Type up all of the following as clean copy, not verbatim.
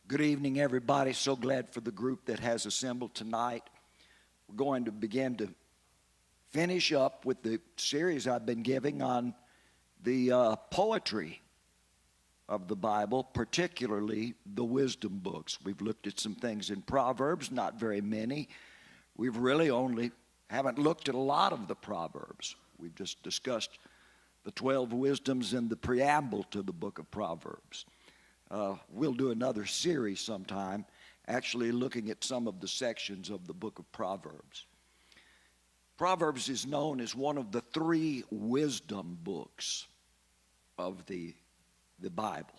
Good evening, everybody. So glad for the group that has assembled tonight. We're going to begin to finish up with the series I've been giving on the poetry of the Bible, particularly the wisdom books. We've looked at some things in Proverbs, not very many. We've really only haven't looked at a lot of the Proverbs. We've just discussed the 12 wisdoms in the preamble to the book of Proverbs. We'll do another series sometime, actually looking at some of the sections of the book of Proverbs. Proverbs is known as one of the three wisdom books of the Bible.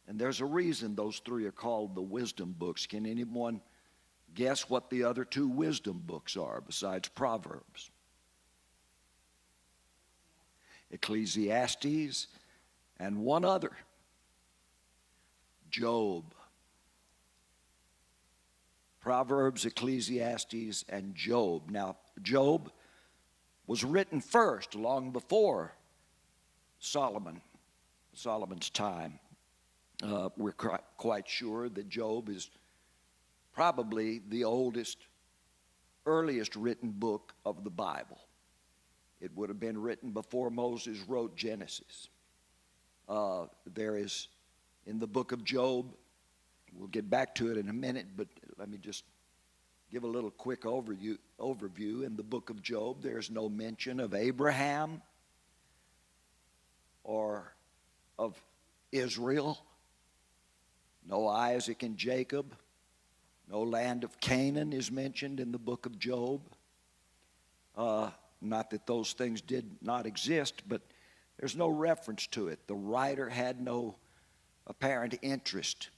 And there's a reason those three are called the wisdom books. Can anyone guess what the other two wisdom books are besides Proverbs? Ecclesiastes and one other, Job. Proverbs, Ecclesiastes, and Job. Now, Job was written first, long before Solomon's time. We're quite sure that Job is probably the earliest written book of the Bible. It would have been written before Moses wrote Genesis. There is, in the book of Job, we'll get back to it in a minute, but let me just give a little quick overview. In the book of Job, there's no mention of Abraham or of Israel, no Isaac and Jacob, no land of Canaan is mentioned in the book of Job. Not that those things did not exist, but there's no reference to it. The writer had no apparent interest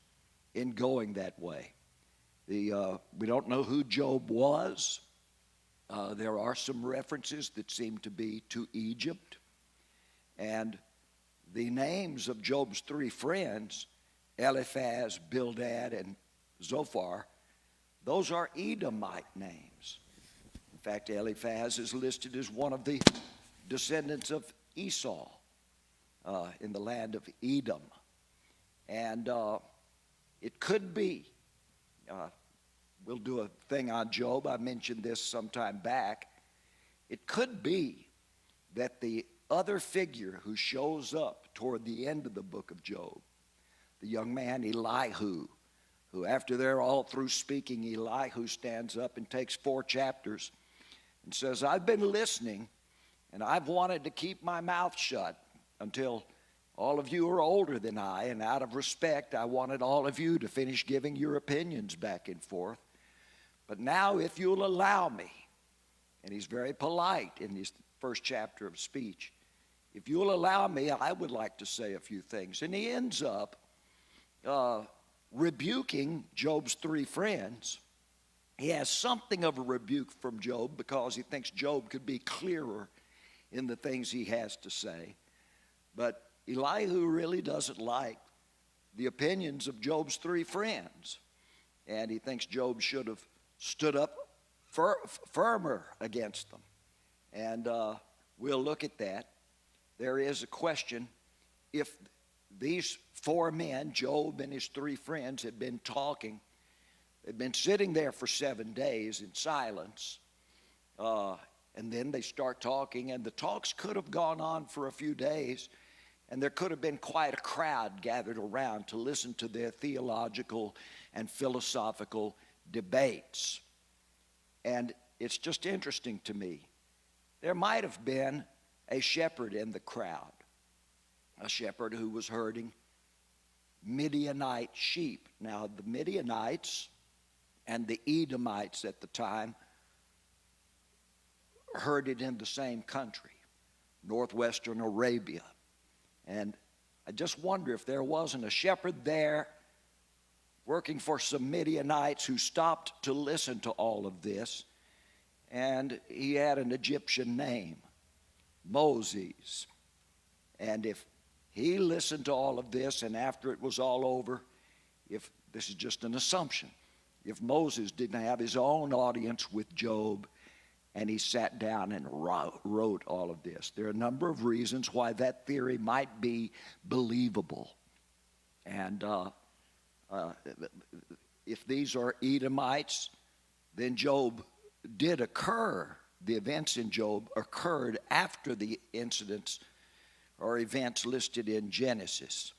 in going that way. We don't know who Job was. There are some references that seem to be to Egypt. And the names of Job's three friends, Eliphaz, Bildad, and Zophar, those are Edomite names. In fact, Eliphaz is listed as one of the descendants of Esau in the land of Edom. And it could be, we'll do a thing on Job, I mentioned this sometime back, it could be that the other figure who shows up toward the end of the book of Job, the young man Elihu, who after they're all through speaking, Elihu stands up and takes 4 chapters and says, I've been listening, and I've wanted to keep my mouth shut until all of you are older than I, and out of respect, I wanted all of you to finish giving your opinions back and forth. But now, if you'll allow me, and he's very polite in his first chapter of speech, if you'll allow me, I would like to say a few things. And he ends up rebuking Job's 3 friends. He has something of a rebuke from Job because he thinks Job could be clearer in the things he has to say. But Elihu really doesn't like the opinions of Job's 3 friends. And he thinks Job should have stood up firmer against them. And we'll look at that. There is a question, if these 4 men, Job and his 3 friends, had been talking, they'd been sitting there for 7 days in silence, and then they start talking, and the talks could have gone on for a few days, and there could have been quite a crowd gathered around to listen to their theological and philosophical debates. And it's just interesting to me. There might have been a shepherd in the crowd, a shepherd who was herding Midianite sheep. Now, the Midianites and the Edomites at the time herded in the same country, northwestern Arabia. And I just wonder if there wasn't a shepherd there working for some Midianites who stopped to listen to all of this. And he had an Egyptian name, Moses. And if he listened to all of this, and after it was all over, if this is just an assumption, if Moses didn't have his own audience with Job, and he sat down and wrote all of this. There are a number of reasons why that theory might be believable. And uh, if these are Edomites, then Job did occur. The events in Job occurred after the incidents or events listed in Genesis.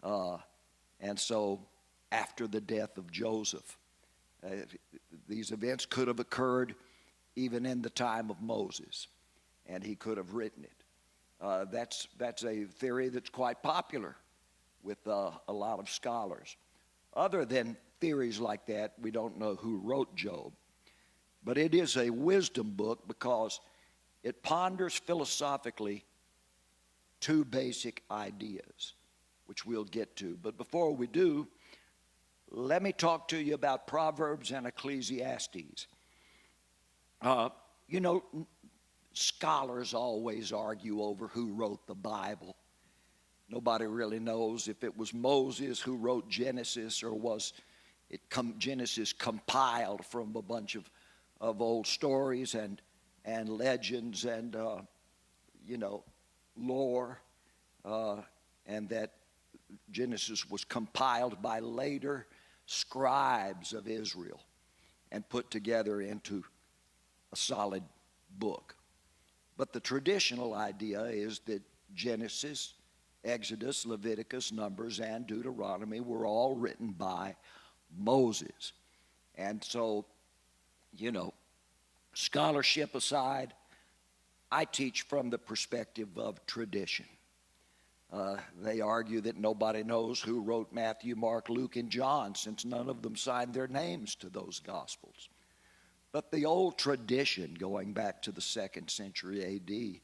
And so after the death of Joseph. These events could have occurred even in the time of Moses, and he could have written it. That's a theory that's quite popular with a lot of scholars. Other than theories like that, we don't know who wrote Job. But it is a wisdom book because it ponders philosophically two basic ideas, which we'll get to. But before we do, let me talk to you about Proverbs and Ecclesiastes. You know, scholars always argue over who wrote the Bible. Nobody really knows if it was Moses who wrote Genesis, or was it Genesis compiled from a bunch of old stories and legends and lore, and that Genesis was compiled by later scribes of Israel and put together into a solid book. But the traditional idea is that Genesis, Exodus, Leviticus, Numbers, and Deuteronomy were all written by Moses. And so, scholarship aside, I teach from the perspective of tradition. They argue that nobody knows who wrote Matthew, Mark, Luke, and John, since none of them signed their names to those Gospels. But the old tradition, going back to the 2nd century A.D.,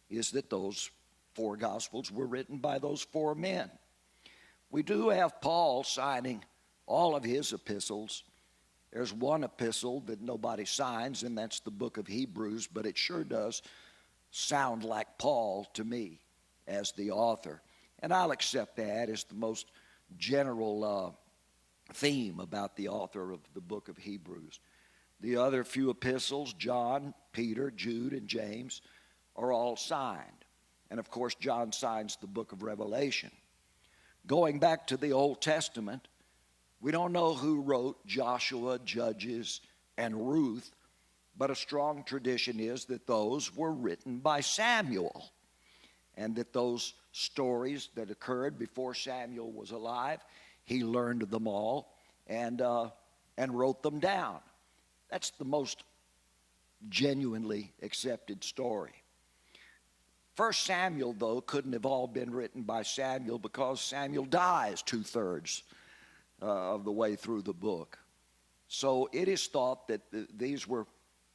is that those 4 Gospels were written by those 4 men. We do have Paul signing all of his epistles. There's one epistle that nobody signs, and that's the book of Hebrews, but it sure does sound like Paul to me as the author. And I'll accept that as the most general theme about the author of the book of Hebrews. The other few epistles, John, Peter, Jude, and James, are all signed. And of course, John signs the book of Revelation. Going back to the Old Testament, we don't know who wrote Joshua, Judges, and Ruth, but a strong tradition is that those were written by Samuel, and that those stories that occurred before Samuel was alive, he learned them all and wrote them down. That's the most genuinely accepted story. 1 Samuel, though, couldn't have all been written by Samuel because Samuel dies 2/3 of the way through the book. So it is thought that these were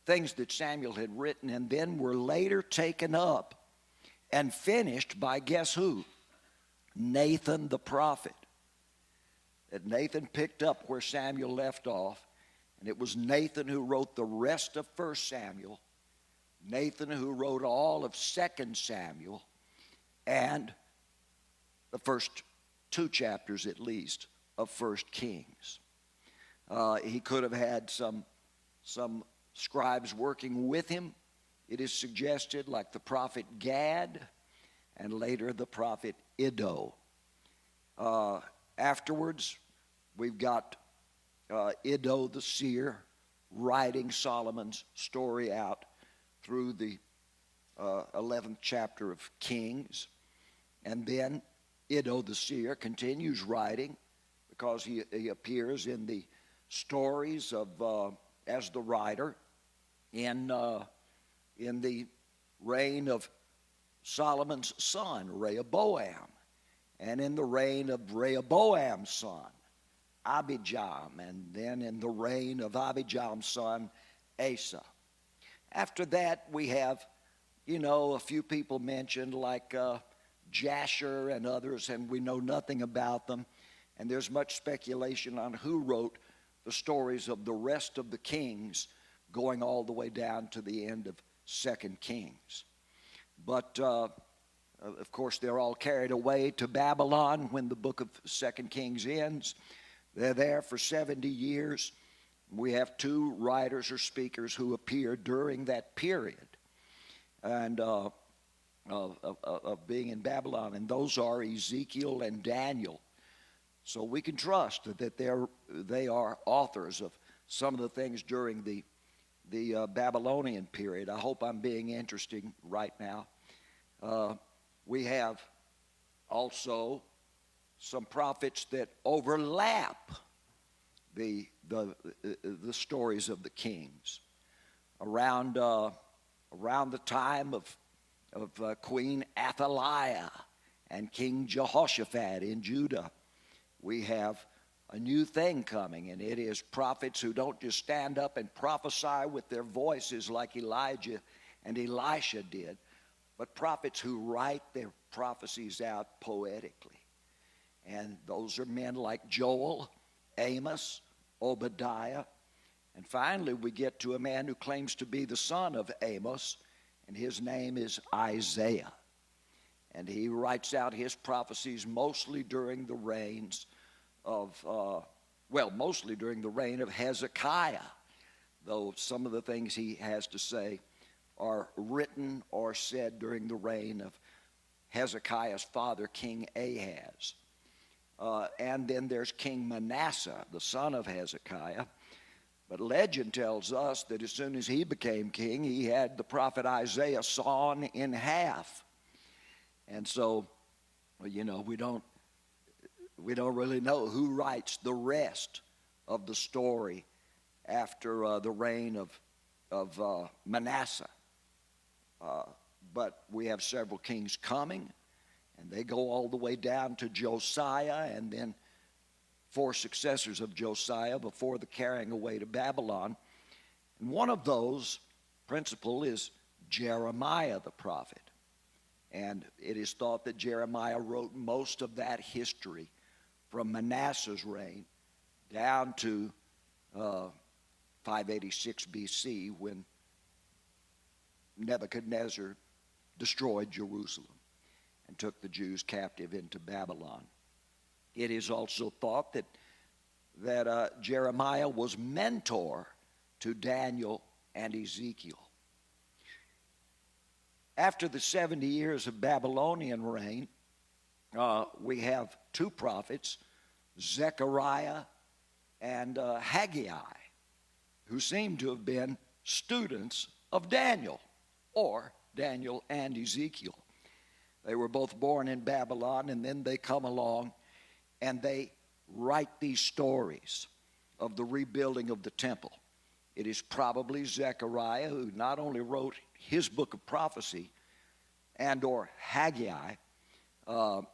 things that Samuel had written and then were later taken up and finished by guess who? Nathan the prophet. That Nathan picked up where Samuel left off, and it was Nathan who wrote the rest of 1 Samuel, Nathan who wrote all of 2 Samuel, and the first 2 chapters at least of 1 Kings. He could have had some scribes working with him, it is suggested, like the prophet Gad and later the prophet Iddo. Afterwards, we've got Iddo the seer writing Solomon's story out through the 11th chapter of Kings. And then Iddo the seer continues writing because he appears in the stories of as the writer in the reign of Solomon's son, Rehoboam, and in the reign of Rehoboam's son, Abijam, and then in the reign of Abijam's son, Asa. After that, we have, a few people mentioned like Jasher and others, and we know nothing about them. And there's much speculation on who wrote the stories of the rest of the kings, going all the way down to the end of 2 Kings. But, of course, they're all carried away to Babylon when the book of 2 Kings ends. They're there for 70 years. We have 2 writers or speakers who appear during that period and of being in Babylon, and those are Ezekiel and Daniel. So we can trust that they are authors of some of the things during the Babylonian period. I hope I'm being interesting right now. We have also some prophets that overlap the stories of the kings. Around the time of Queen Athaliah and King Jehoshaphat in Judah, we have a new thing coming, and it is prophets who don't just stand up and prophesy with their voices like Elijah and Elisha did, but prophets who write their prophecies out poetically. And those are men like Joel, Amos, Obadiah. And finally, we get to a man who claims to be the son of Amos, and his name is Isaiah. And he writes out his prophecies mostly during the reigns of, mostly during the reign of Hezekiah, though some of the things he has to say are written or said during the reign of Hezekiah's father, King Ahaz. And then there's King Manasseh, the son of Hezekiah. But legend tells us that as soon as he became king, he had the prophet Isaiah sawn in half. And so, you know, we don't really know who writes the rest of the story after the reign of Manasseh. But we have several kings coming, and they go all the way down to Josiah, and then 4 successors of Josiah before the carrying away to Babylon. And one of those principal is Jeremiah the prophet. And it is thought that Jeremiah wrote most of that history from Manasseh's reign down to 586 BC, when Nebuchadnezzar destroyed Jerusalem and took the Jews captive into Babylon. It is also thought that Jeremiah was mentor to Daniel and Ezekiel. After the 70 years of Babylonian reign, we have 2 prophets, Zechariah and Haggai, who seem to have been students of Daniel, or Daniel and Ezekiel. They were both born in Babylon, and then they come along and they write these stories of the rebuilding of the temple. It is probably Zechariah who not only wrote his book of prophecy and or Haggai, it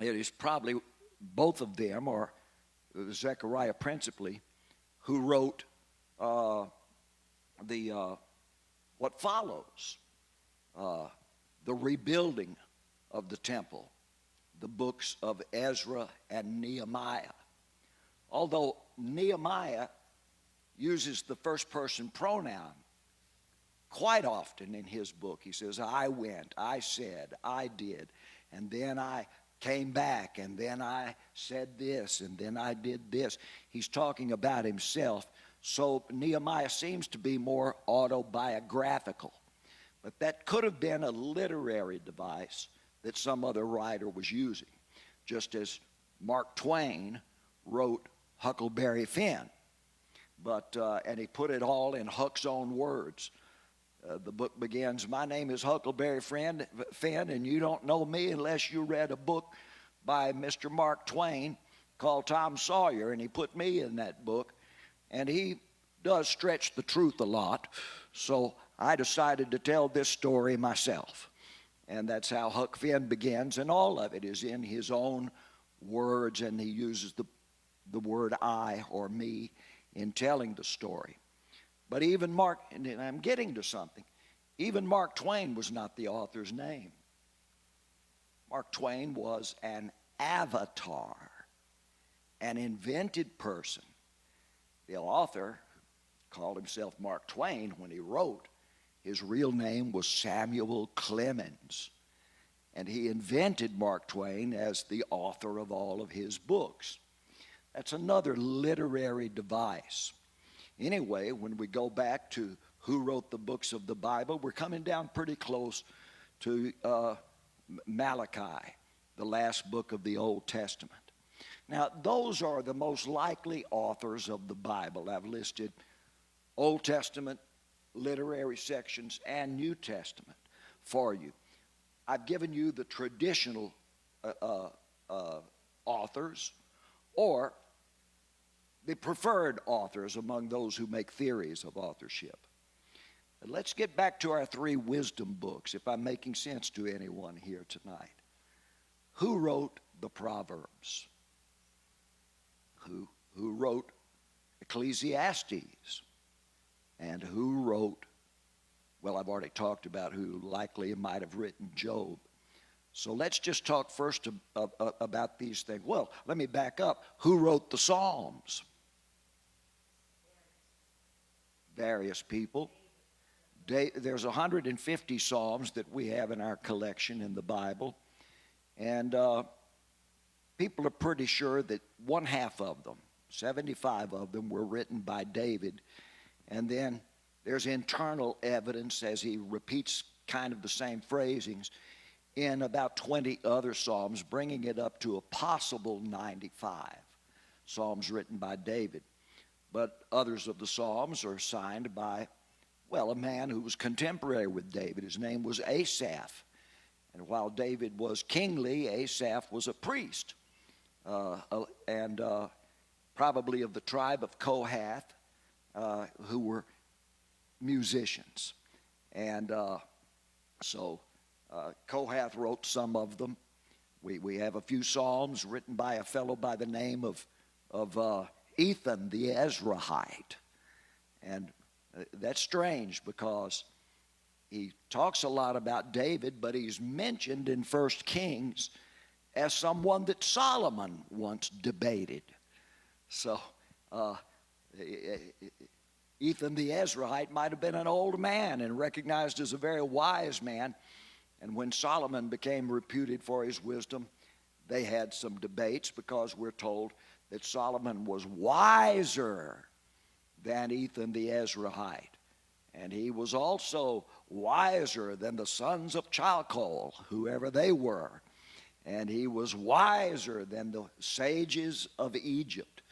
is probably both of them, or Zechariah principally, who wrote what follows, the rebuilding of the temple, the books of Ezra and Nehemiah. Although Nehemiah uses the first person pronoun quite often in his book. He says, I went, I said, I did, and then I came back, and then I said this, and then I did this. He's talking about himself. So Nehemiah seems to be more autobiographical. But that could have been a literary device that some other writer was using, just as Mark Twain wrote Huckleberry Finn. And he put it all in Huck's own words. The book begins, my name is Huckleberry Finn, and you don't know me unless you read a book by Mr. Mark Twain called Tom Sawyer, and he put me in that book. And he does stretch the truth a lot, so I decided to tell this story myself. And that's how Huck Finn begins, and all of it is in his own words, and he uses the word I or me in telling the story. But even Mark, and I'm getting to something, even Mark Twain was not the author's name. Mark Twain was an avatar, an invented person. The author called himself Mark Twain when he wrote. His real name was Samuel Clemens, and he invented Mark Twain as the author of all of his books. That's another literary device. Anyway, when we go back to who wrote the books of the Bible, we're coming down pretty close to Malachi, the last book of the Old Testament. Now, those are the most likely authors of the Bible. I've listed Old Testament literary sections and New Testament for you. I've given you the traditional authors or the preferred authors among those who make theories of authorship. But let's get back to our three wisdom books, if I'm making sense to anyone here tonight. Who wrote the Proverbs? Who wrote Ecclesiastes? And who wrote, well, I've already talked about who likely might have written Job. So let's just talk first about these things. Well, let me back up. Who wrote the Psalms? Various people. There's 150 Psalms that we have in our collection in the Bible. And people are pretty sure that one half of them, 75 of them, were written by David. And then there's internal evidence as he repeats kind of the same phrasings in about 20 other Psalms, bringing it up to a possible 95 Psalms written by David. But others of the Psalms are signed by, well, a man who was contemporary with David. His name was Asaph. And while David was kingly, Asaph was a priest, and probably of the tribe of Kohath, who were musicians. And so Kohath wrote some of them. We have a few Psalms written by a fellow by the name of Ethan the Ezrahite. And that's strange because he talks a lot about David, but he's mentioned in 1 Kings as someone that Solomon once debated. So Ethan the Ezrahite might have been an old man and recognized as a very wise man. And when Solomon became reputed for his wisdom, they had some debates because we're told that Solomon was wiser than Ethan the Ezrahite. And he was also wiser than the sons of Chalcol, whoever they were. And he was wiser than the sages of Egypt.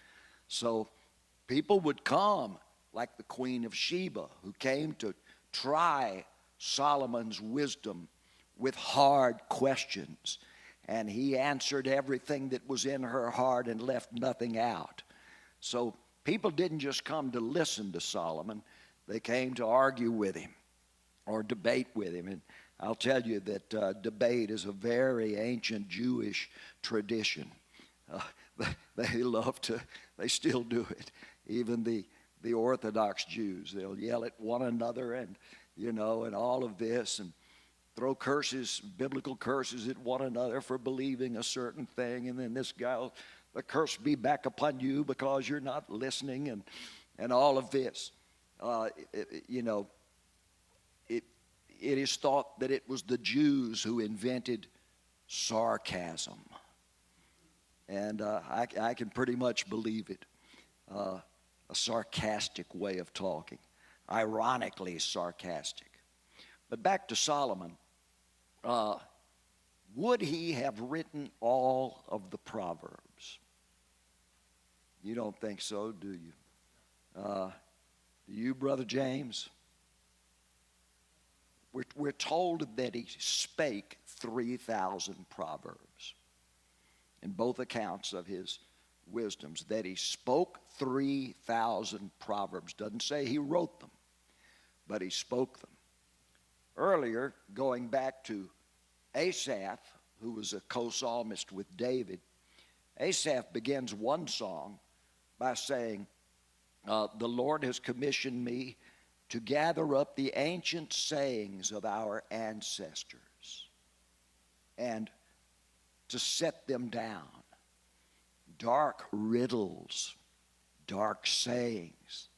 So people would come, like the Queen of Sheba, who came to try Solomon's wisdom with hard questions. And he answered everything that was in her heart and left nothing out. So people didn't just come to listen to Solomon. They came to argue with him or debate with him. And I'll tell you that debate is a very ancient Jewish tradition. They still do it. Even the Orthodox Jews, they'll yell at one another and all of this, and throw curses, biblical curses at one another for believing a certain thing. And then this guy will, the curse be back upon you because you're not listening, and all of this. It is thought that it was the Jews who invented sarcasm. And I can pretty much believe it. A sarcastic way of talking. Ironically sarcastic. But back to Solomon. Would he have written all of the Proverbs? You don't think so, do you? Do you, Brother James? We're told that he spake 3,000 proverbs in both accounts of his wisdoms, that he spoke 3,000 proverbs. Doesn't say he wrote them, but he spoke them. Earlier, going back to Asaph, who was a co-psalmist with David, Asaph begins one song by saying, the Lord has commissioned me to gather up the ancient sayings of our ancestors and to set them down. Dark riddles, dark sayings,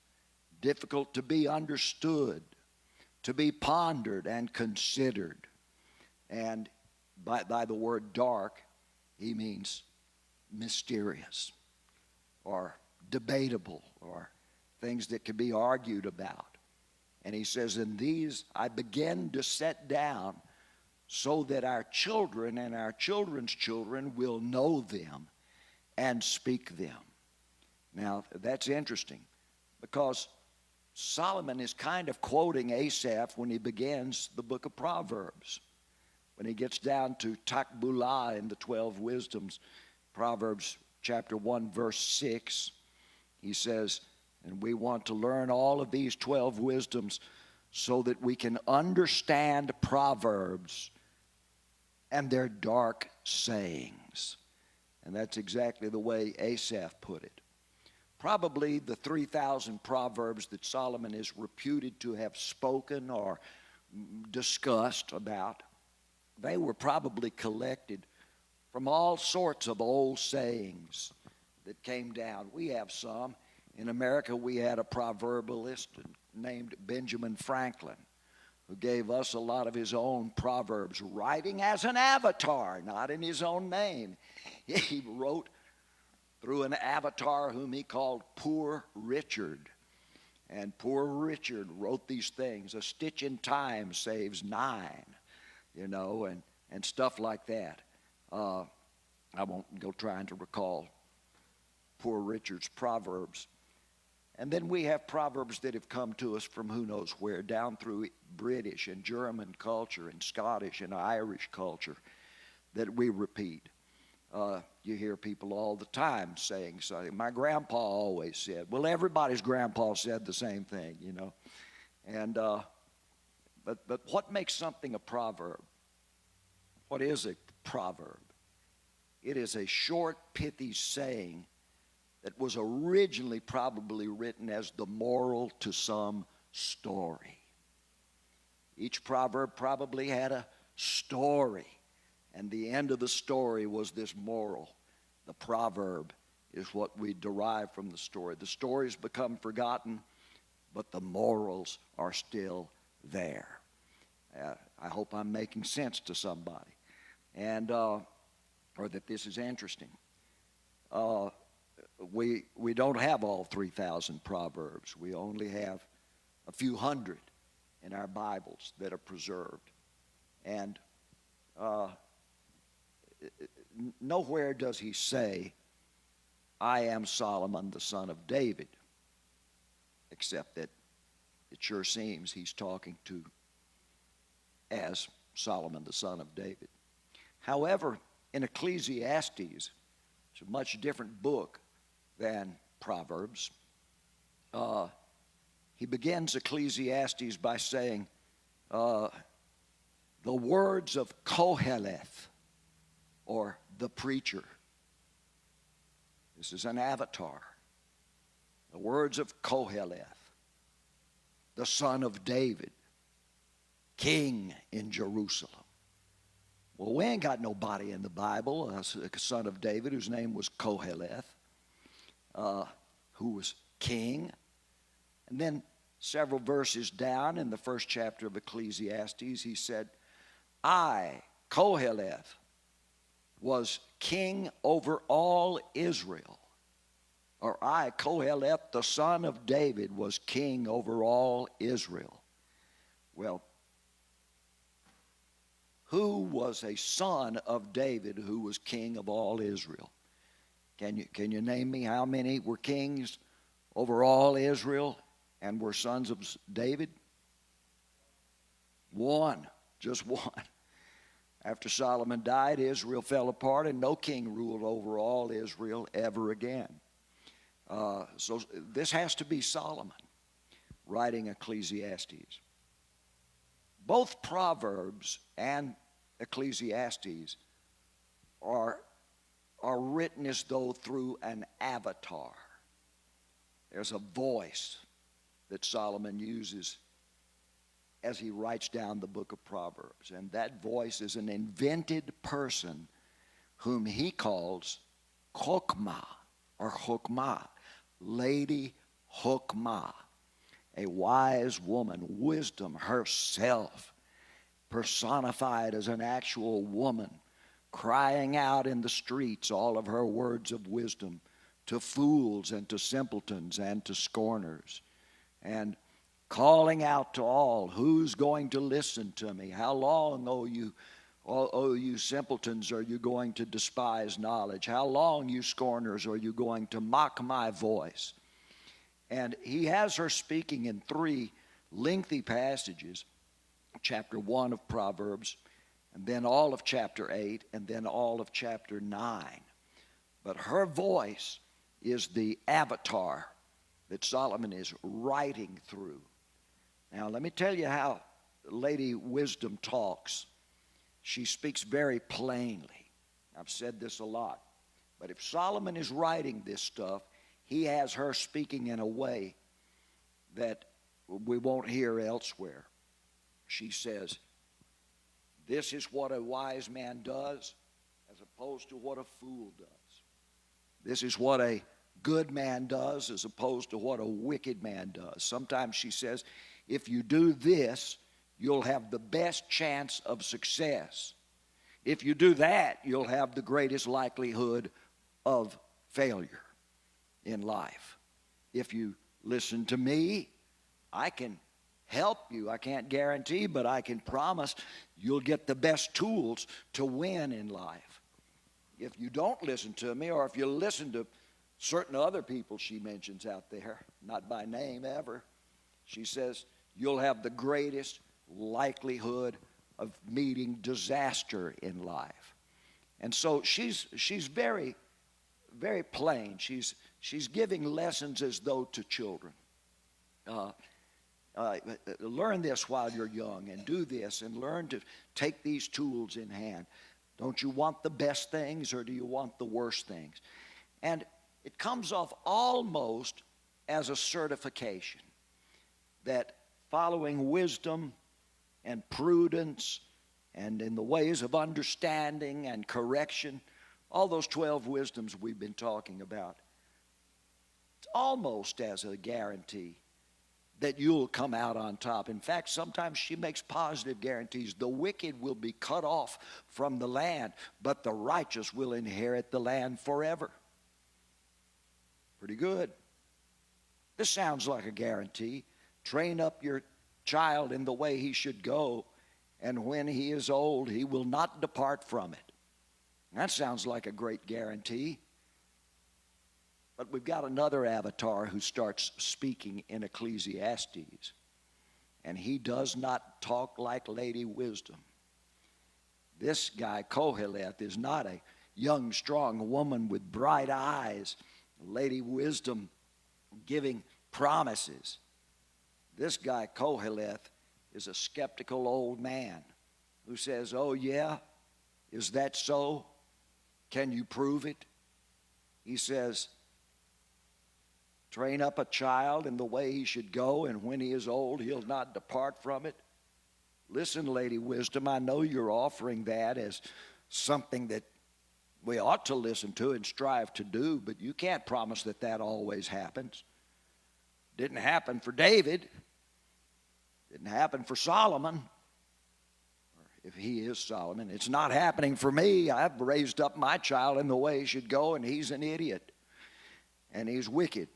difficult to be understood, to be pondered and considered. And by the word dark, he means mysterious or debatable or things that can be argued about. And he says, and these I begin to set down so that our children and our children's children will know them and speak them. Now, that's interesting because Solomon is kind of quoting Asaph when he begins the book of Proverbs. When he gets down to Takbulah in the 12 wisdoms, Proverbs chapter 1, verse 6, he says, and we want to learn all of these 12 wisdoms so that we can understand Proverbs and their dark sayings. And that's exactly the way Asaph put it. Probably the 3,000 Proverbs that Solomon is reputed to have spoken or discussed about, they were probably collected from all sorts of old sayings that came down. We have some. In America, we had a proverbialist named Benjamin Franklin, who gave us a lot of his own proverbs, writing as an avatar, not in his own name. He wrote through an avatar whom he called Poor Richard. And Poor Richard wrote these things. A stitch in time saves 9, and stuff like that. I won't go trying to recall Poor Richard's proverbs. And then we have proverbs that have come to us from who knows where, down through British and German culture and Scottish and Irish culture that we repeat. You hear people all the time saying something. My grandpa always said. Well, everybody's grandpa said the same thing, And but what makes something a proverb? What is a proverb? It is a short, pithy saying that was originally probably written as the moral to some story. Each proverb probably had a story, and the end of the story was this moral. The proverb is what we derive from the story. The stories become forgotten, but the morals are still there. I hope I'm making sense to somebody, and or that this is interesting. We don't have all 3,000 proverbs. We only have a few hundred in our Bibles that are preserved, and nowhere does he say, "I am Solomon, the son of David," except that it sure seems he's talking to as Solomon, the son of David. However, in Ecclesiastes, it's a much different book than Proverbs. He begins Ecclesiastes by saying, the words of Koheleth, or the preacher. This is an avatar. The words of Koheleth, the son of David, king in Jerusalem. Well, we ain't got nobody in the Bible, a son of David, whose name was Koheleth, who was king. And then several verses down in the first chapter of Ecclesiastes, he said, I, Koheleth, was king over all Israel. Or I, Koheleth, the son of David, was king over all Israel. Well, who was a son of David who was king of all Israel? Can you name me how many were kings over all Israel and were sons of David? One, just one. After Solomon died, Israel fell apart and no king ruled over all Israel ever again. So this has to be Solomon writing Ecclesiastes. Both Proverbs and Ecclesiastes are written as though through an avatar. There's a voice that Solomon uses as he writes down the book of Proverbs. And that voice is an invented person whom he calls Chokmah, or Chokmah, Lady Chokmah, a wise woman, wisdom herself, personified as an actual woman, crying out in the streets all of her words of wisdom to fools and to simpletons and to scorners, and calling out to all, who's going to listen to me? How long, Oh, you simpletons, are you going to despise knowledge? How long, you scorners, are you going to mock my voice? And he has her speaking in 3 lengthy passages, chapter 1 of Proverbs, and then all of chapter 8, and then all of chapter 9. But her voice is the avatar that Solomon is writing through. Now, let me tell you how Lady Wisdom talks. She speaks very plainly. I've said this a lot. But if Solomon is writing this stuff, he has her speaking in a way that we won't hear elsewhere. She says, this is what a wise man does as opposed to what a fool does. This is what a good man does as opposed to what a wicked man does. Sometimes she says, if you do this, you'll have the best chance of success. If you do that, you'll have the greatest likelihood of failure in life. If you listen to me, I can help you. I can't guarantee, but I can promise you'll get the best tools to win in life. If you don't listen to me, or if you listen to certain other people she mentions out there, not by name ever, she says you'll have the greatest likelihood of meeting disaster in life. And so she's very, very plain. She's giving lessons as though to children. Learn this while you're young, and do this, and learn to take these tools in hand. Don't you want the best things, or do you want the worst things? And it comes off almost as a certification that following wisdom and prudence and in the ways of understanding and correction, all those 12 wisdoms we've been talking about, it's almost as a guarantee that you'll come out on top. In fact, sometimes she makes positive guarantees. The wicked will be cut off from the land, but the righteous will inherit the land forever. Pretty good. This sounds like a guarantee. Train up your child in the way he should go, and when he is old, he will not depart from it. That sounds like a great guarantee. But we've got another avatar who starts speaking in Ecclesiastes, and he does not talk like Lady Wisdom. This guy, Koheleth, is not a young, strong woman with bright eyes, Lady Wisdom giving promises. This guy, Koheleth, is a skeptical old man who says, oh yeah, is that so? Can you prove it? He says, train up a child in the way he should go, and when he is old, he'll not depart from it. Listen, Lady Wisdom, I know you're offering that as something that we ought to listen to and strive to do, but you can't promise that that always happens. Didn't happen for David. Didn't happen for Solomon. Or if he is Solomon, it's not happening for me. I've raised up my child in the way he should go, and he's an idiot. And he's wicked.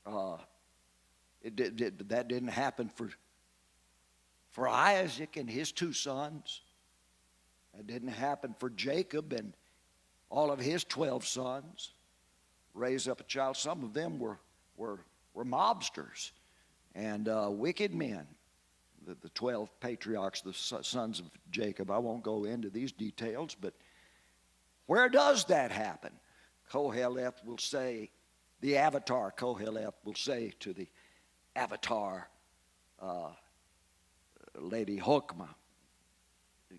That didn't happen for Isaac and his 2 sons. That didn't happen for Jacob and all of his 12 sons. Raise up a child. Some of them were mobsters and wicked men. The 12 patriarchs, the sons of Jacob. I won't go into these details, but where does that happen? Koheleth will say, the avatar Koheleth will say to the avatar Lady Hokmah,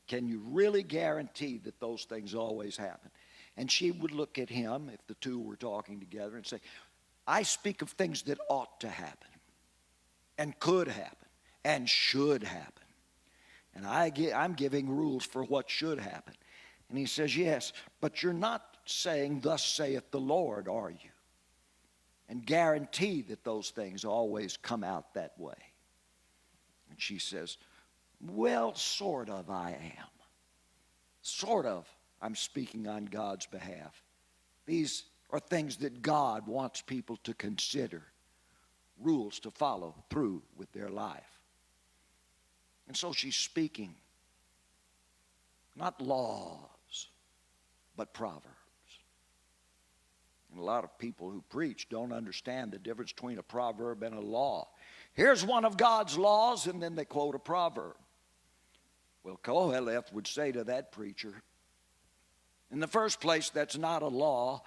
can you really guarantee that those things always happen? And she would look at him, if the two were talking together, and say, I speak of things that ought to happen, and could happen, and should happen. And I'm giving rules for what should happen. And he says, yes, but you're not saying, thus saith the Lord, are you? And guarantee that those things always come out that way. And she says, well, sort of I am. Sort of I'm speaking on God's behalf. These are things that God wants people to consider, rules to follow through with their life. And so she's speaking Not laws, but proverbs. And a lot of people who preach don't understand the difference between a proverb and a law. Here's one of God's laws, and then they quote a proverb. Well, Koheleth would say to that preacher, in the first place, that's not a law.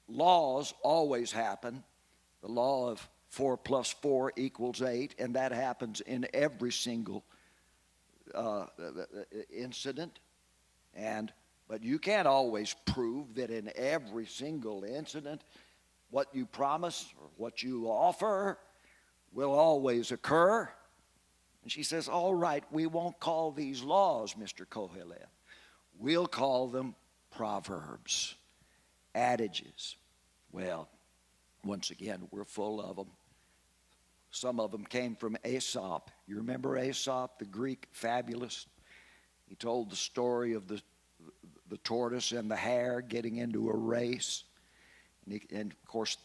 Laws always happen. The law of 4 plus 4 equals 8, and that happens in every single incident. But you can't always prove that in every single incident what you promise or what you offer will always occur. And she says, all right, we won't call these laws, Mr. Koheleth. We'll call them proverbs, adages. Well, once again, we're full of them. Some of them came from Aesop. You remember Aesop, the Greek fabulist? He told the story of the tortoise and the hare getting into a race. And of course,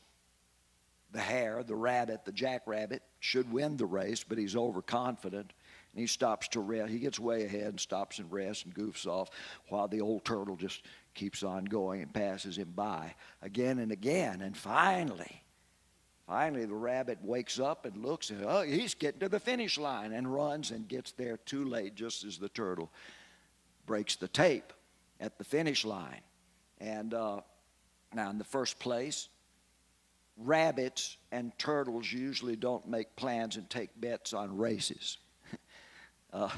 the hare, the rabbit, the jackrabbit, should win the race, but he's overconfident. And he stops to rest. He gets way ahead and stops and rests and goofs off while the old turtle just keeps on going and passes him by again and again. And finally, the rabbit wakes up and looks and, oh, he's getting to the finish line, and runs and gets there too late just as the turtle breaks the tape at the finish line. And now in the first place, rabbits and turtles usually don't make plans and take bets on races. A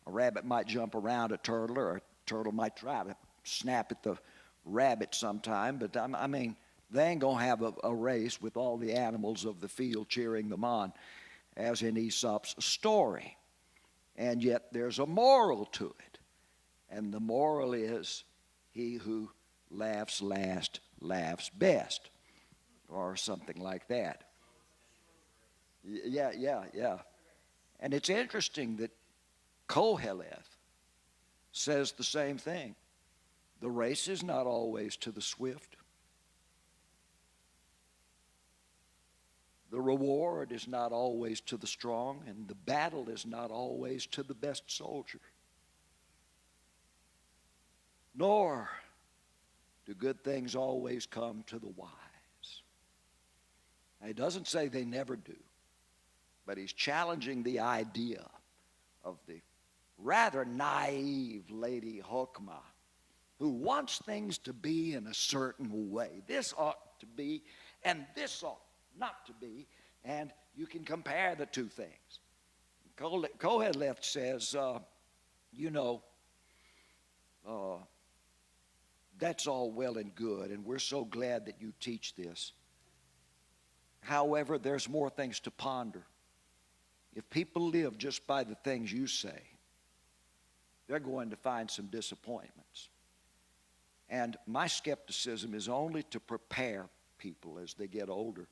rabbit might jump around a turtle, or a turtle might try to snap at the rabbit sometime, but they ain't going to have a race with all the animals of the field cheering them on, as in Aesop's story. And yet there's a moral to it. And the moral is, he who laughs last laughs best, or something like that. Yeah. And it's interesting that Koheleth says the same thing. The race is not always to the swift. The reward is not always to the strong, and the battle is not always to the best soldier. Nor do good things always come to the wise. Now, he doesn't say they never do, but he's challenging the idea of the rather naive Lady Hokmah, who wants things to be in a certain way. This ought to be, and this ought not to be, and you can compare the two things. Koheleth says, that's all well and good, and we're so glad that you teach this. However, there's more things to ponder. If people live just by the things you say, they're going to find some disappointments. And my skepticism is only to prepare people as they get older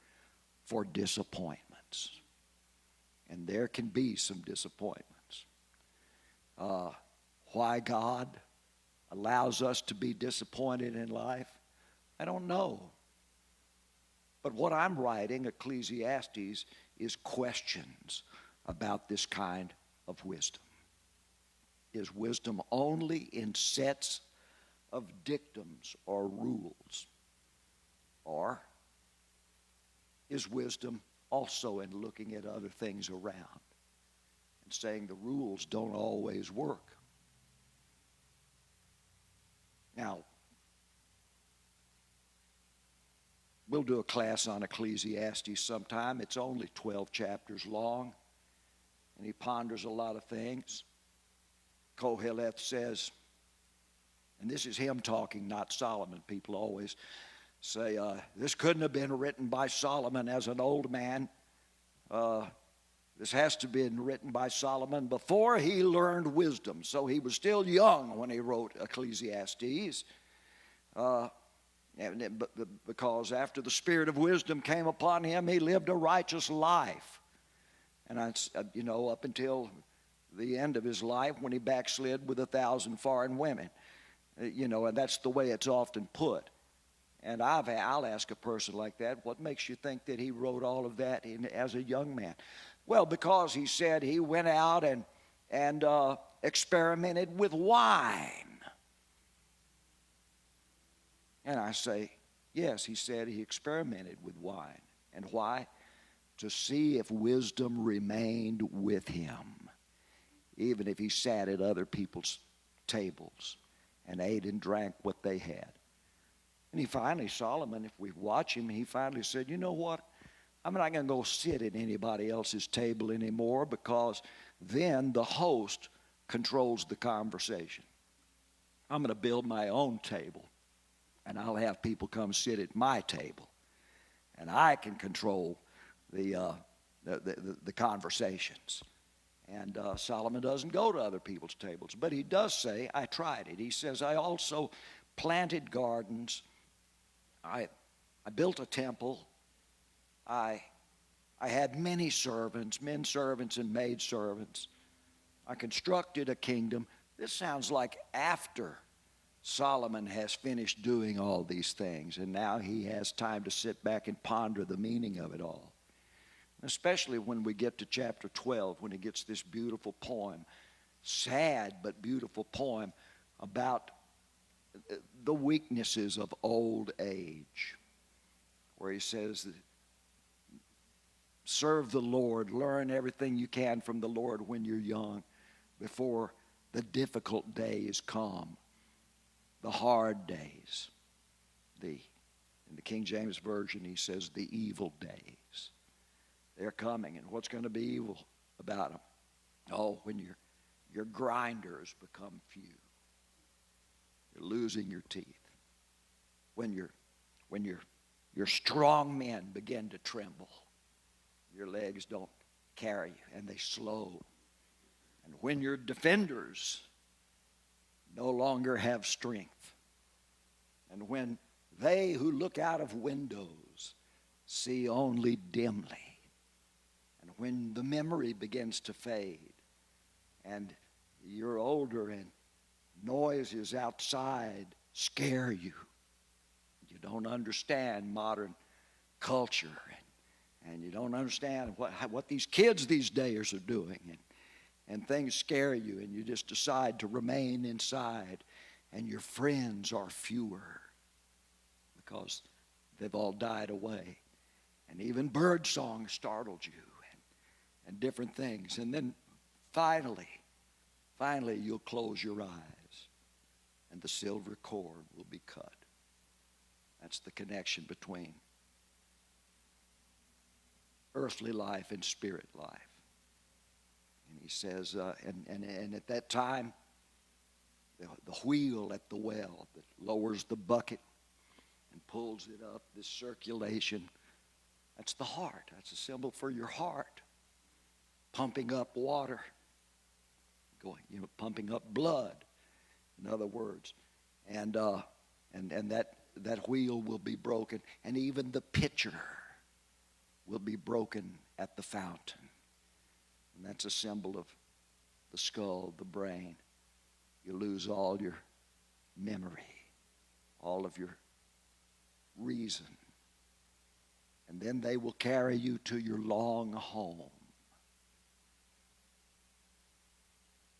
for disappointments. And there can be some disappointments. Why God allows us to be disappointed in life, I don't know. But what I'm writing, Ecclesiastes, is questions about this kind of wisdom. Is wisdom only in sets of dictums or rules? Or is wisdom also in looking at other things around and saying the rules don't always work? Now, we'll do a class on Ecclesiastes sometime. It's only 12 chapters long, and he ponders a lot of things. Koheleth says, and this is him talking, not Solomon. People always say, this couldn't have been written by Solomon as an old man. This has to have been written by Solomon before he learned wisdom. So he was still young when he wrote Ecclesiastes. Because after the spirit of wisdom came upon him, he lived a righteous life. And up until the end of his life, when he backslid with 1,000 foreign women. And that's the way it's often put. And I'll ask a person like that, what makes you think that he wrote all of that as a young man? Well, because he said he went out and experimented with wine. And I say, yes, he said he experimented with wine. And why? To see if wisdom remained with him, even if he sat at other people's tables and ate and drank what they had. And he finally, Solomon, if we watch him, he finally said, you know what? I'm not going to go sit at anybody else's table anymore, because then the host controls the conversation. I'm going to build my own table, and I'll have people come sit at my table, and I can control the conversations. And Solomon doesn't go to other people's tables, but he does say, I tried it. He says, I also planted gardens. I built a temple. I had many servants, men servants and maid servants. I constructed a kingdom. This sounds like after Solomon has finished doing all these things, and now he has time to sit back and ponder the meaning of it all. Especially when we get to chapter 12, when he gets this beautiful poem, sad but beautiful poem about the weaknesses of old age, where he says, serve the Lord, learn everything you can from the Lord when you're young, before the difficult days come, the hard days. In the King James Version, he says the evil days. They're coming, and what's going to be evil about them? Oh, when your grinders become few. You're losing your teeth. When your strong men begin to tremble. Your legs don't carry you, and they slow. And when your defenders no longer have strength, and when they who look out of windows see only dimly, and when the memory begins to fade, and you're older and noises outside scare you, you don't understand modern culture, and you don't understand what these kids these days are doing, and things scare you, and you just decide to remain inside, and your friends are fewer because they've all died away, and even bird song startled you, and different things. And then finally you'll close your eyes, and the silver cord will be cut. That's the connection between earthly life and spirit life. And he says, and at that time, the wheel at the well that lowers the bucket and pulls it up, this circulation, that's the heart. That's a symbol for your heart, pumping up water, pumping up blood, in other words, and that wheel will be broken, and even the pitcher will be broken at the fountain. And that's a symbol of the skull, the brain. You lose all your memory, all of your reason. And then they will carry you to your long home.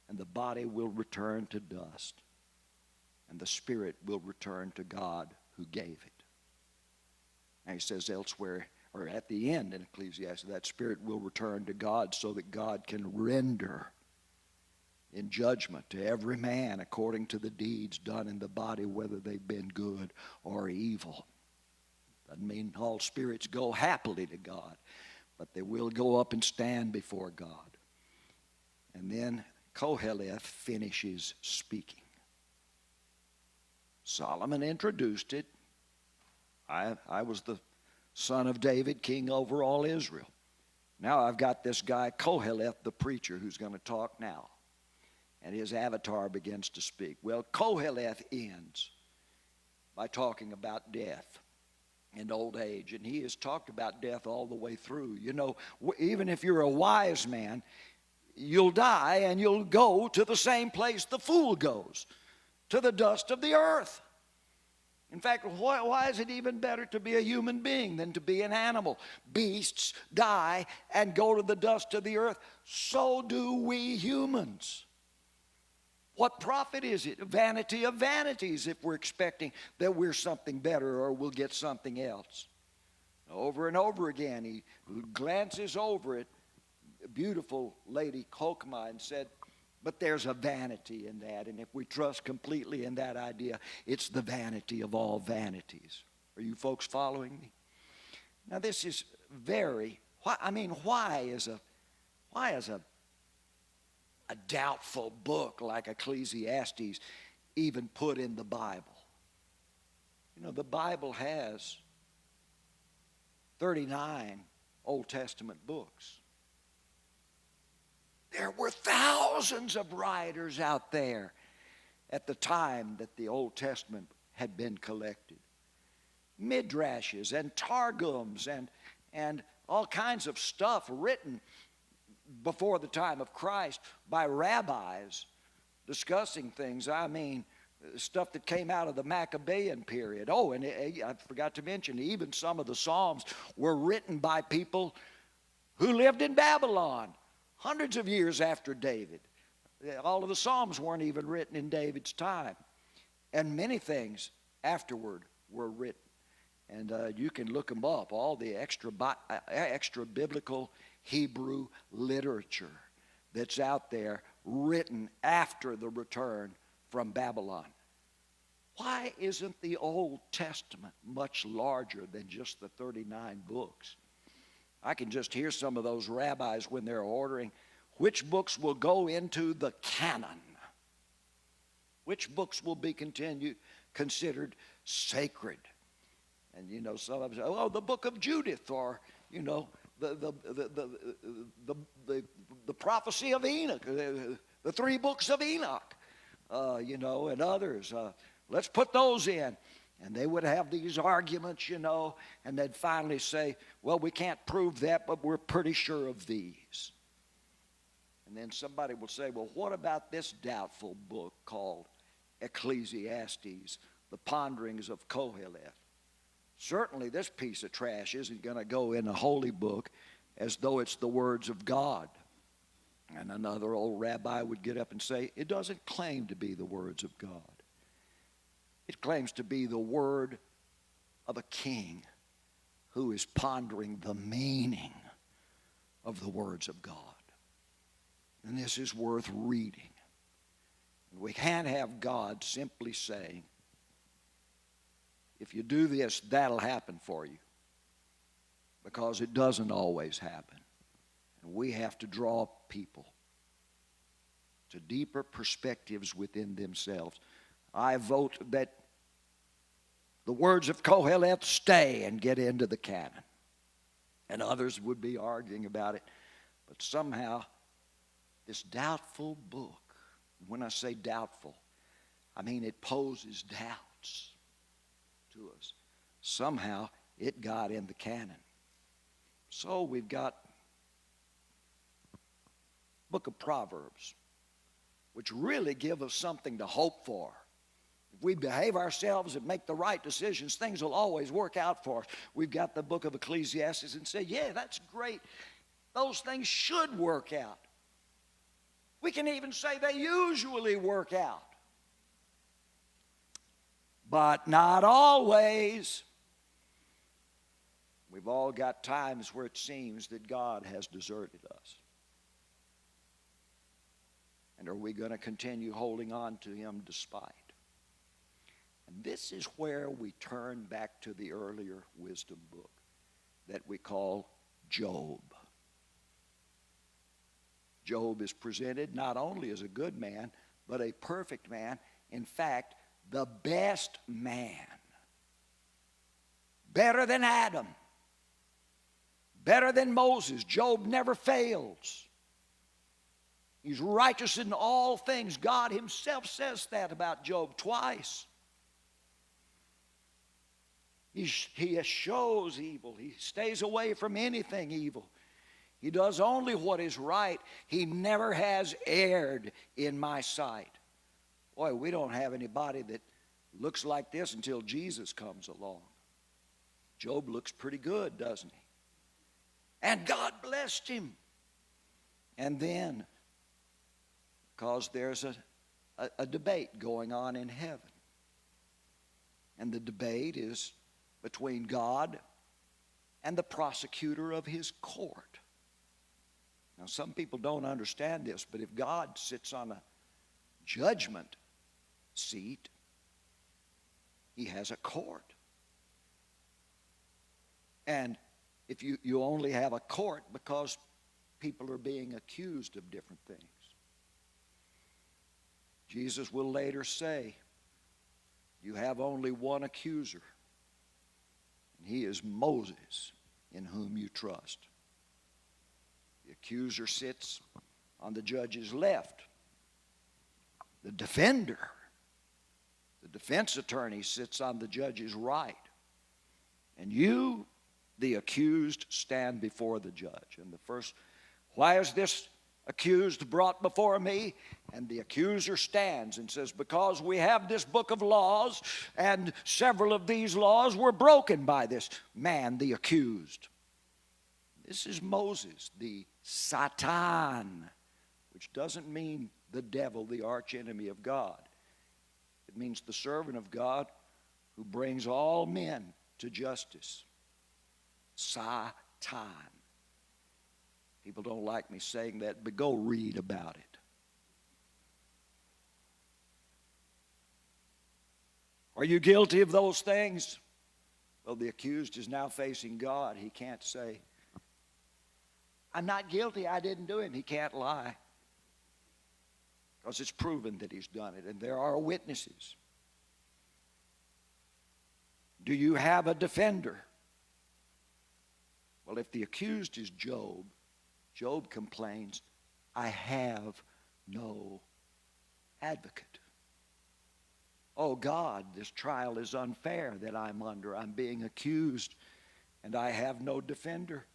And the body will return to dust. And the spirit will return to God who gave it. And he says elsewhere, or at the end in Ecclesiastes, that spirit will return to God so that God can render in judgment to every man according to the deeds done in the body, whether they've been good or evil. Doesn't mean all spirits go happily to God, but they will go up and stand before God. And then Koheleth finishes speaking. Solomon introduced it. I was the son of David, king over all Israel. Now I've got this guy, Koheleth, the preacher, who's going to talk now. And his avatar begins to speak. Well, Koheleth ends by talking about death and old age. And he has talked about death all the way through. You know, even if you're a wise man, you'll die and you'll go to the same place the fool goes, to the dust of the earth. In fact, why is it even better to be a human being than to be an animal? Beasts die and go to the dust of the earth. So do we humans. What profit is it? Vanity of vanities if we're expecting that we're something better or we'll get something else. Over and over again, he glances over it. A beautiful lady, Kokma, and said, but there's a vanity in that, and if we trust completely in that idea, it's the vanity of all vanities. Are you folks following me? Now this is why is a doubtful book like Ecclesiastes even put in the Bible? You know, the Bible has 39 Old Testament books. There were thousands of writers out there at the time that the Old Testament had been collected. Midrashes and Targums and all kinds of stuff written before the time of Christ by rabbis discussing things. I mean, stuff that came out of the Maccabean period. Oh, and I forgot to mention, even some of the Psalms were written by people who lived in Babylon hundreds of years after David. All of the Psalms weren't even written in David's time. And many things afterward were written. And you can look them up, all the extra biblical Hebrew literature that's out there written after the return from Babylon. Why isn't the Old Testament much larger than just the 39 books? I can just hear some of those rabbis when they're ordering which books will go into the canon, which books will be considered sacred. And you know, some of them say, oh, the book of Judith, or you know, the prophecy of Enoch, the 3 books of Enoch, you know, and others. Let's put those in. And they would have these arguments, you know, and they'd finally say, well, we can't prove that, but we're pretty sure of these. And then somebody will say, well, what about this doubtful book called Ecclesiastes, the ponderings of Koheleth? Certainly this piece of trash isn't going to go in a holy book as though it's the words of God. And another old rabbi would get up and say, it doesn't claim to be the words of God. It claims to be the word of a king who is pondering the meaning of the words of God. And this is worth reading. We can't have God simply saying, if you do this, that'll happen for you. Because it doesn't always happen. And we have to draw people to deeper perspectives within themselves. I vote that the words of Koheleth stay and get into the canon. And others would be arguing about it. But somehow, this doubtful book, when I say doubtful, I mean it poses doubts to us. Somehow, it got in the canon. So we've got book of Proverbs, which really give us something to hope for. If we behave ourselves and make the right decisions, things will always work out for us. We've got the book of Ecclesiastes and say, yeah, that's great. Those things should work out. We can even say they usually work out. But not always. We've all got times where it seems that God has deserted us. And are we going to continue holding on to him despite? And this is where we turn back to the earlier wisdom book that we call Job. Job is presented not only as a good man, but a perfect man. In fact, the best man. Better than Adam. Better than Moses. Job never fails. He's righteous in all things. God himself says that about Job twice. He eschews evil. He stays away from anything evil. He does only what is right. He never has erred in my sight. Boy, we don't have anybody that Looks like this until Jesus comes along. Job looks pretty good, doesn't he? And God blessed him. And then, because there's a debate going on in heaven, and the debate is between God and the prosecutor of his court. Now, some people don't understand this, but if God sits on a judgment seat, he has a court. And if you only have a court because people are being accused of different things. Jesus will later say, you have only one accuser, and he is Moses, in whom you trust. The accuser sits on the judge's left. The defender, the defense attorney, sits on the judge's right. And you, the accused, stand before the judge. And the first, why is this accused brought before me? And the accuser stands and says, because we have this book of laws, and several of these laws were broken by this man, the accused. This is Moses, the Satan, which doesn't mean the devil, the archenemy of God. It means the servant of God who brings all men to justice. Satan. People don't like me saying that, but go read about it. Are you guilty of those things? Well, the accused is now facing God. He can't say, I'm not guilty, I didn't do it. And he can't lie, because it's proven that he's done it, and there are witnesses. Do you have a defender? Well, if the accused is Job, Job complains, I have no advocate. Oh God, this trial is unfair that I'm under. I'm being accused, and I have no defender.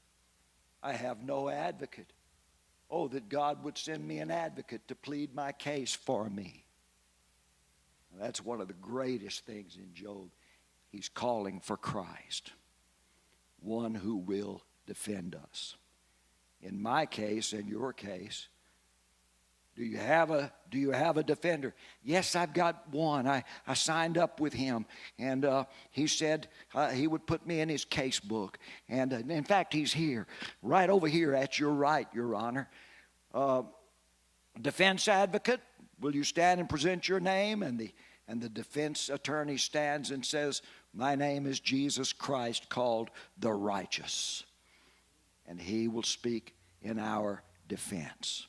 I have no advocate. Oh, that God would send me an advocate to plead my case for me. Now, that's one of the greatest things in Job. He's calling for Christ, one who will defend us. In my case and your case, do you have a defender? Yes, I've got one. I signed up with him, and he said he would put me in his case book. And in fact, he's here, right over here at your right, Your Honor. Defense advocate, will you stand and present your name? And the defense attorney stands and says, my name is Jesus Christ, called the righteous. And he will speak in our defense.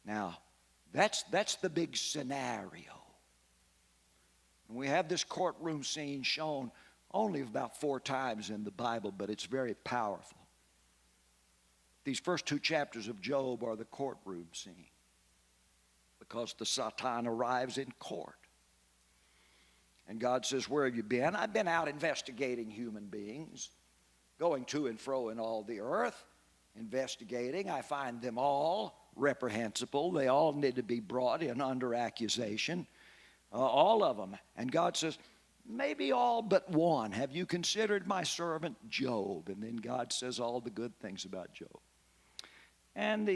Now, that's the big scenario. And we have this courtroom scene shown only about 4 times in the Bible, but it's very powerful. These first 2 chapters of Job are the courtroom scene, because the Satan arrives in court. And God says, where have you been? I've been out investigating human beings, going to and fro in all the earth, investigating. I find them all reprehensible. They all need to be brought in under accusation, all of them. And God says, maybe all but one. Have you considered my servant Job? And then God says all the good things about Job. And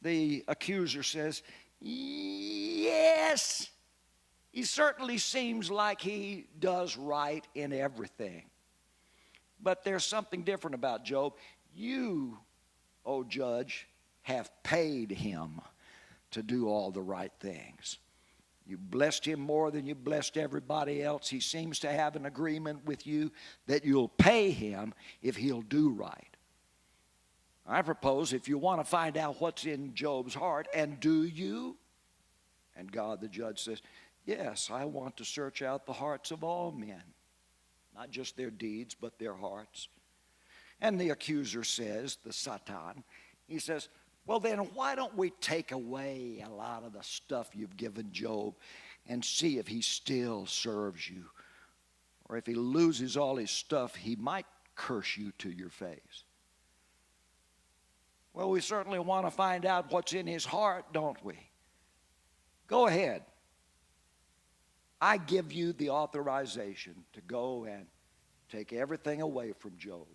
the accuser says, yes, he certainly seems like he does right in everything. But there's something different about Job. You, O judge, have paid him to do all the right things. You blessed him more than you blessed everybody else. He seems to have an agreement with you that you'll pay him if he'll do right. I propose, if you want to find out what's in Job's heart, and do you? And God, the judge, says, yes, I want to search out the hearts of all men. Not just their deeds, but their hearts. And the accuser says, the Satan, he says, well then, why don't we take away a lot of the stuff you've given Job and see if he still serves you? Or if he loses all his stuff, he might curse you to your face. Well, we certainly want to find out what's in his heart, don't we? Go ahead. I give you the authorization to go and take everything away from Job.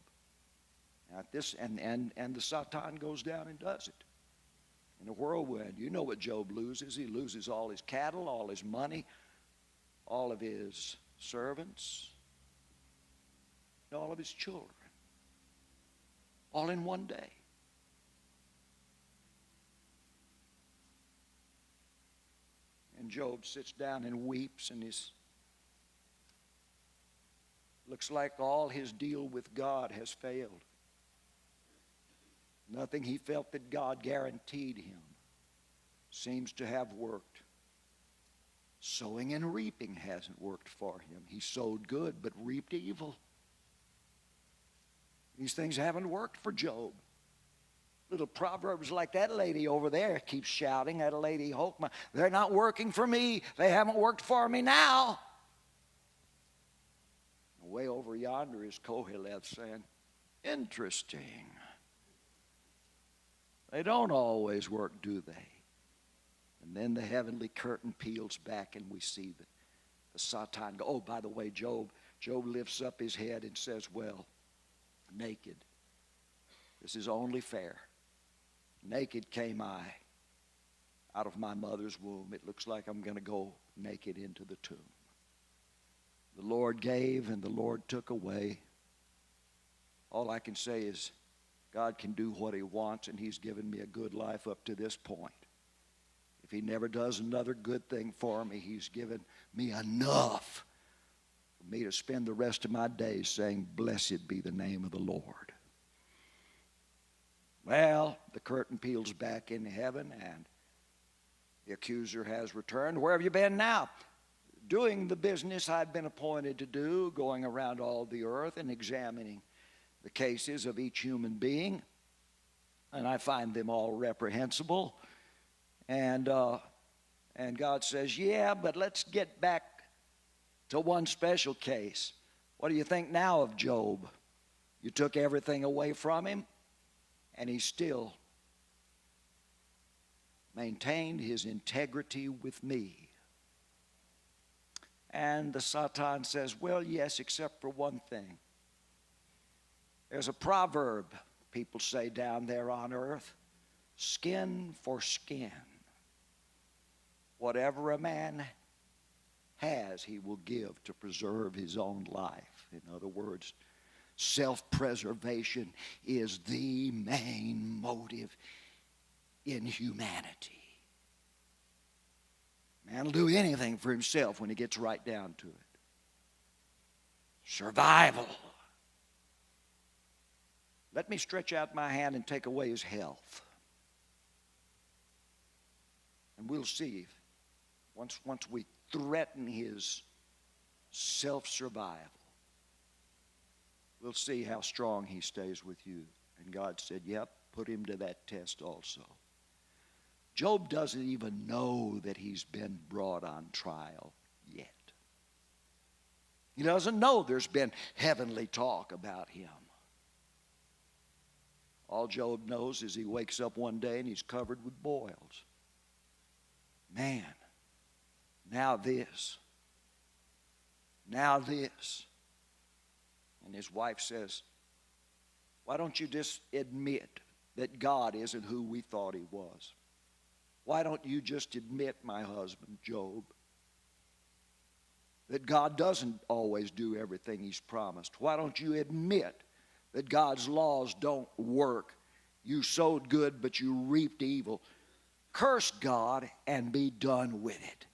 At this, and the Satan goes down and does it. In a whirlwind. You know what Job loses. He loses all his cattle, all his money, all of his servants, and all of his children. All in one day. And Job sits down and weeps, and looks like all his deal with God has failed. Nothing he felt that God guaranteed him seems to have worked. Sowing and reaping hasn't worked for him. He sowed good but reaped evil. These things haven't worked for Job. Little proverbs like that lady over there keeps shouting, that lady Hokmah, they're not working for me. They haven't worked for me now. Way over yonder is Koheleth saying, interesting. They don't always work, do they? And then the heavenly curtain peels back and we see the Satan go. Oh, by the way, Job lifts up his head and says, well, naked. This is only fair. Naked came I out of my mother's womb. It looks like I'm going to go naked into the tomb. The Lord gave and the Lord took away. All I can say is God can do what he wants, and he's given me a good life up to this point. If he never does another good thing for me, he's given me enough for me to spend the rest of my days saying, blessed be the name of the Lord. Well, the curtain peels back in heaven, and the accuser has returned. Where have you been now? Doing the business I've been appointed to do, going around all the earth and examining the cases of each human being, and I find them all reprehensible. And God says, yeah, but let's get back to one special case. What do you think now of Job? You took everything away from him, and he still maintained his integrity with me. And the Satan says, well, yes, except for one thing. There's a proverb people say down there on earth, skin for skin. Whatever a man has, he will give to preserve his own life. In other words, self-preservation is the main motive in humanity. Man will do anything for himself when he gets right down to it. Survival. Let me stretch out my hand and take away his health. And we'll see if once we threaten his self-survival, we'll see how strong he stays with you. And God said, yep, put him to that test also. Job doesn't even know that he's been brought on trial yet. He doesn't know there's been heavenly talk about him. All Job knows is he wakes up one day and he's covered with boils. Man, now this. Now this. And his wife says, why don't you just admit that God isn't who we thought he was? Why don't you just admit, my husband, Job, that God doesn't always do everything he's promised? Why don't you admit that God's laws don't work? You sowed good, but you reaped evil. Curse God and be done with it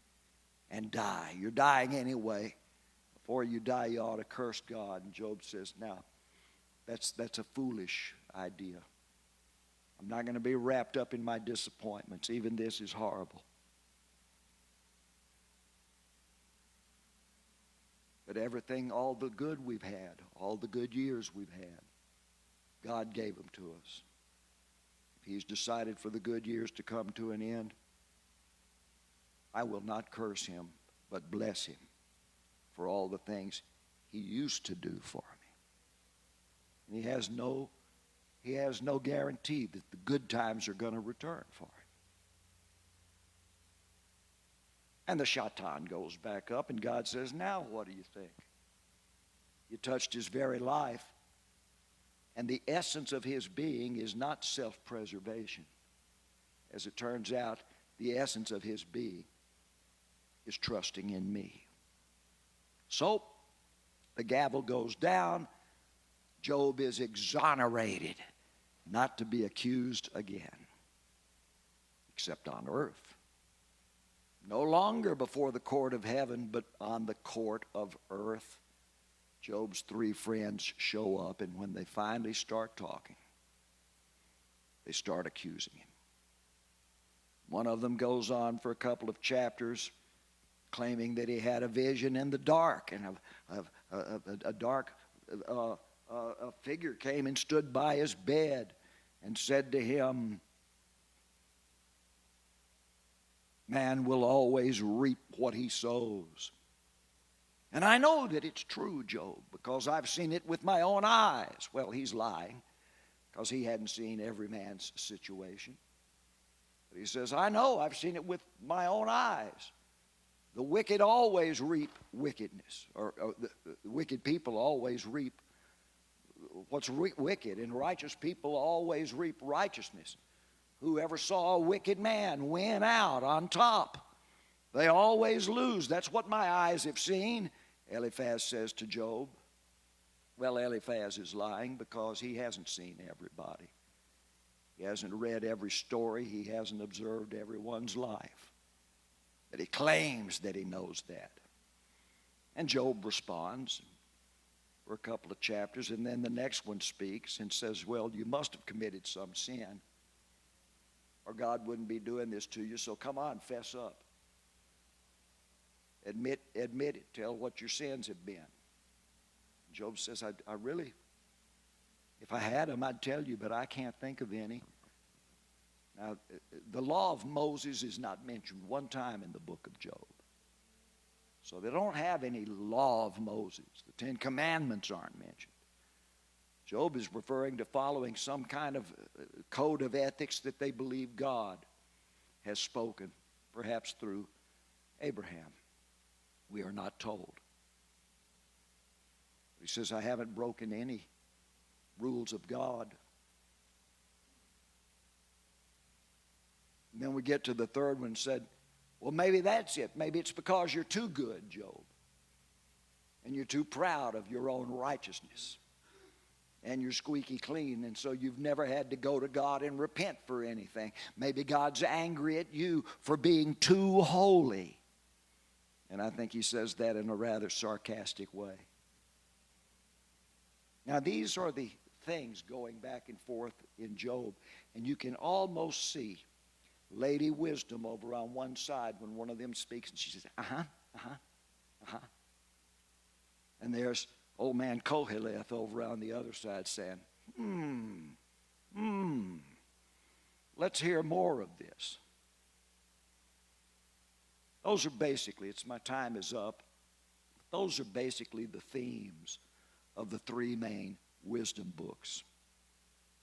and die. You're dying anyway. Before you die, you ought to curse God. And Job says, now, that's a foolish idea. I'm not going to be wrapped up in my disappointments. Even this is horrible. But everything, all the good we've had, all the good years we've had, God gave them to us. If he's decided for the good years to come to an end, I will not curse him, but bless him for all the things he used to do for me. And he has no guarantee that the good times are going to return for him. And the shaitan goes back up, and God says, now what do you think? You touched his very life. And the essence of his being is not self-preservation. As it turns out, the essence of his being is trusting in me. So, the gavel goes down. Job is exonerated, not to be accused again, except on earth. No longer before the court of heaven, but on the court of earth. Job's three friends show up, and when they finally start talking, they start accusing him. One of them goes on for a couple of chapters claiming that he had a vision in the dark, and a dark figure came and stood by his bed and said to him, man will always reap what he sows. And I know that it's true, Job, because I've seen it with my own eyes. Well, he's lying, because he hadn't seen every man's situation. But he says, I know, I've seen it with my own eyes. The wicked always reap wickedness, or the wicked people always reap what's wicked, and righteous people always reap righteousness. Whoever saw a wicked man win out on top. They always lose. That's what my eyes have seen. Eliphaz says to Job. Well, Eliphaz is lying because he hasn't seen everybody. He hasn't read every story. He hasn't observed everyone's life. But he claims that he knows that. And Job responds for a couple of chapters, and then the next one speaks and says, well, you must have committed some sin, or God wouldn't be doing this to you, so come on, fess up. Admit it. Tell what your sins have been. Job says, I really, if I had them, I'd tell you, but I can't think of any. Now, the law of Moses is not mentioned one time in the book of Job. So they don't have any law of Moses. The Ten Commandments aren't mentioned. Job is referring to following some kind of code of ethics that they believe God has spoken, perhaps through Abraham. We are not told. He says, I haven't broken any rules of God. And then we get to the third one and said, well, maybe that's it. Maybe it's because you're too good, Job. And you're too proud of your own righteousness. And you're squeaky clean, and so you've never had to go to God and repent for anything. Maybe God's angry at you for being too holy. And I think he says that in a rather sarcastic way. Now, these are the things going back and forth in Job, and you can almost see Lady Wisdom over on one side when one of them speaks, and she says, And there's old man Koheleth over on the other side saying, let's hear more of this. Those are basically, my time is up. Those are basically the themes of the three main wisdom books.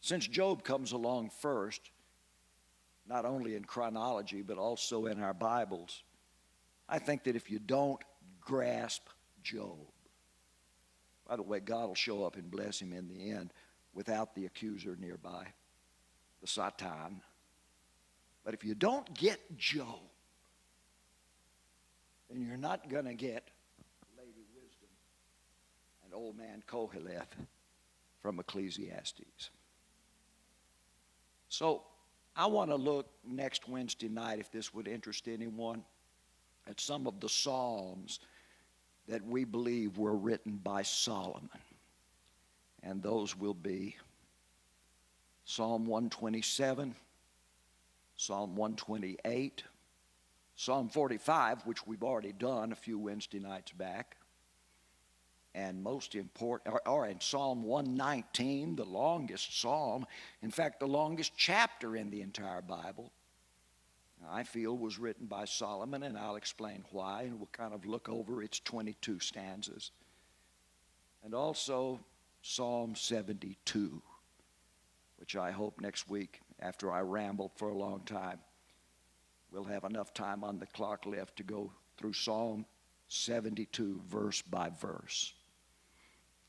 Since Job comes along first, not only in chronology but also in our Bibles, I think that if you don't grasp Job, by the way, God will show up and bless him in the end without the accuser nearby, the Satan. But if you don't get Job, then you're not going to get Lady Wisdom and old man Koheleth from Ecclesiastes. So I want to look next Wednesday night, if this would interest anyone, at some of the Psalms that we believe were written by Solomon. And those will be Psalm 127, Psalm 128, Psalm 45, which we've already done a few Wednesday nights back, and most important, or in Psalm 119, the longest psalm, in fact, the longest chapter in the entire Bible, I feel was written by Solomon, and I'll explain why, and we'll kind of look over its 22 stanzas. And also Psalm 72, which I hope next week, after I ramble for a long time, we'll have enough time on the clock left to go through Psalm 72 verse by verse.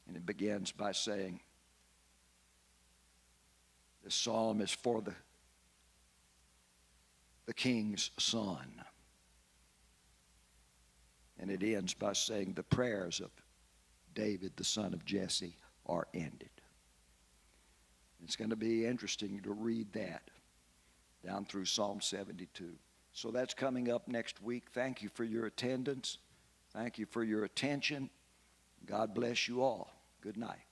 And it begins by saying, the psalm is for the king's son. And it ends by saying the prayers of David, the son of Jesse, are ended. It's going to be interesting to read that down through Psalm 72. So that's coming up next week. Thank you for your attendance. Thank you for your attention. God bless you all. Good night.